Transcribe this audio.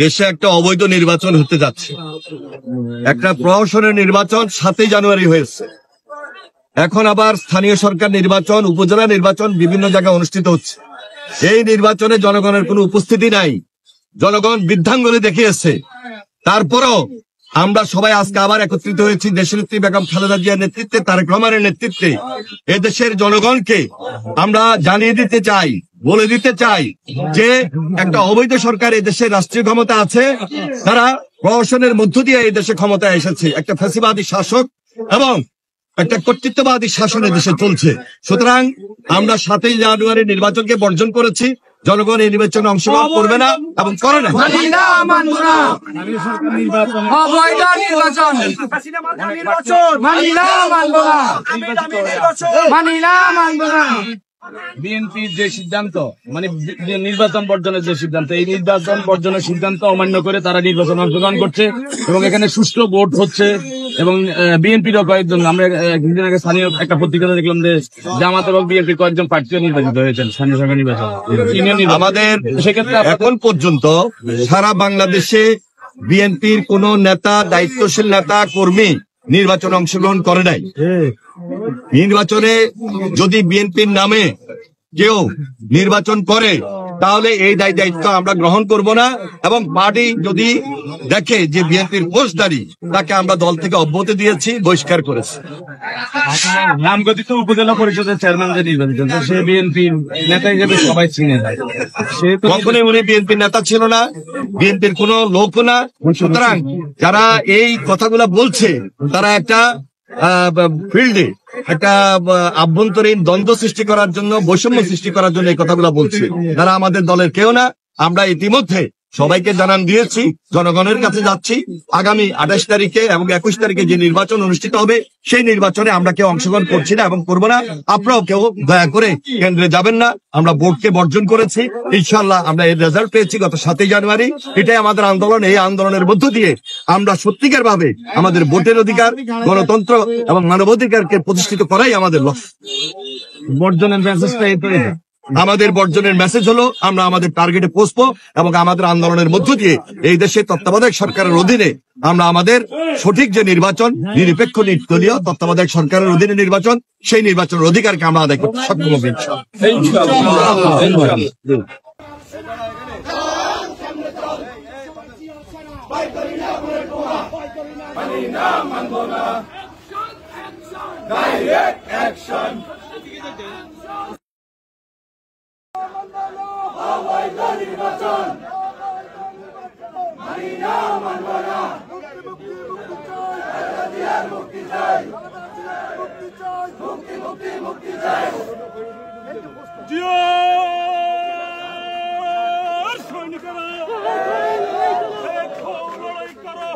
দেশে একটা অবৈধ নির্বাচন হতে যাচ্ছে। একটা প্রহসনের নির্বাচন 7 জানুয়ারি হয়েছে। এখন আবার স্থানীয় সরকার নির্বাচন, উপজেলা নির্বাচন বিভিন্ন জায়গায় অনুষ্ঠিত হচ্ছে। এই নির্বাচনে জনগণের কোনো উপস্থিতি নাই, জনগণ বৃদ্ধাঙ্গুলি দেখিয়েছে। তারপরও আমরা সবাই আজকে আবার একত্রিত হয়েছি দেশনেত্রী বেগম খালেদা জিয়ার নেতৃত্বে, তারেক রহমানের নেতৃত্বে। এদেশের জনগণকে আমরা জানিয়ে দিতে চাই, বলে দিতে চাই যে একটা অবৈধ সরকার এদেশের রাষ্ট্রীয় ক্ষমতা আছে, তারা প্রশাসনের মধ্য দিয়ে এই দেশে ক্ষমতায় এসেছে। একটা ফ্যাসিবাদী শাসক এবং একটা কর্তৃত্ববাদী শাসন দেশে চলছে। সুতরাং আমরা 7 জানুয়ারি নির্বাচনকে বর্জন করেছি। জনগণ এই নির্বাচনে অংশগ্রহণ করবে না এবং করে না। বিএনপির যে সিদ্ধান্ত, মানে নির্বাচন বর্জনের যে সিদ্ধান্ত, এই নির্বাচন বর্জনের সিদ্ধান্ত অমান্য করে তারা নির্বাচন অংশগ্রহণ করছে এবং এখানে সুষ্ঠু ভোট হচ্ছে। এবং বিএনপিরও কয়েকজন, আমরা কিছুদিন আগে স্থানীয় একটা পত্রিকাতে দেখলাম যে জামাত এবং বিএনপির কয়েকজন প্রার্থীও নির্বাচিত হয়েছেন স্থানীয় সরকার নির্বাচন। আমাদের সেক্ষেত্রে এখন পর্যন্ত সারা বাংলাদেশে বিএনপির কোন নেতা, দায়িত্বশীল নেতা, কর্মী নির্বাচনে অংশগ্রহণ করে নাই। নির্বাচনে যদি বিএনপির নামে কেউ নির্বাচন করে তাহলে এই দায়িত্ব আমরা গ্রহণ করব না, এবং পার্টি যদি দেখে যে বিএনপির পোস্টদারি, তাকে আমরা দল থেকে অব্যাহতি দিয়েছি, বহিষ্কার করেছি। রামগতিত উপজেলা পরিষদের চেয়ারম্যান যে নির্বাচিত, সে বিএনপির নেতা হিসেবে সবাই চিনে যায়। কখনোই উনি বিএনপির নেতা ছিল না, বিএনপির কোন লোক না। সুতরাং যারা এই কথাগুলা বলছে তারা একটা ফিল্ডে একটা আভ্যন্তরীণ দ্বন্দ্ব সৃষ্টি করার জন্য, বৈষম্য সৃষ্টি করার জন্য এই কথাগুলো বলছে। তারা আমাদের দলের কেউ না। আমরা ইতিমধ্যে সবাইকে জানান দিয়েছি, জনগণের কাছে যাচ্ছি। আগামী 28 তারিখে এবং 21 তারিখে যে নির্বাচন অনুষ্ঠিত হবে, সেই নির্বাচনে আমরা কেউ অংশগ্রহণ করছি না এবং করবো না। আপনারাও কেউ দয়া করে কেন্দ্রে যাবেন না। আমরা ভোটকে বর্জন করেছি। ইনশাআল্লাহ আমরা এর রেজাল্ট পেয়েছি গত 7 জানুয়ারি। এটাই আমাদের আন্দোলন। এই আন্দোলনের মধ্য দিয়ে আমরা সত্যিকার ভাবে আমাদের ভোটের অধিকার, গণতন্ত্র এবং মানবাধিকারকে প্রতিষ্ঠিত করাই আমাদের লক্ষ্য। বর্জনের মেসেজটা এই তো। আমাদের বর্জনের মেসেজ হলো আমরা আমাদের টার্গেটে পৌঁছবো এবং আমাদের আন্দোলনের মধ্য দিয়ে এই দেশে তত্ত্বাবধায়ক সরকারের অধীনে আমরা আমাদের সঠিক যে নির্বাচন, নিরপেক্ষ নির্দলীয় তত্ত্বাবধায়ক সরকারের অধীনে নির্বাচন, সেই নির্বাচনের অধিকারকে আমরা আদায় করতে সক্ষম হব ইনশাআল্লাহ। নির্বাচন মানি না, মানব না। মুক্তি চাই, মুক্তি মুক্তি মুক্তি চাই। সৈনিকেরা লড়াই করো।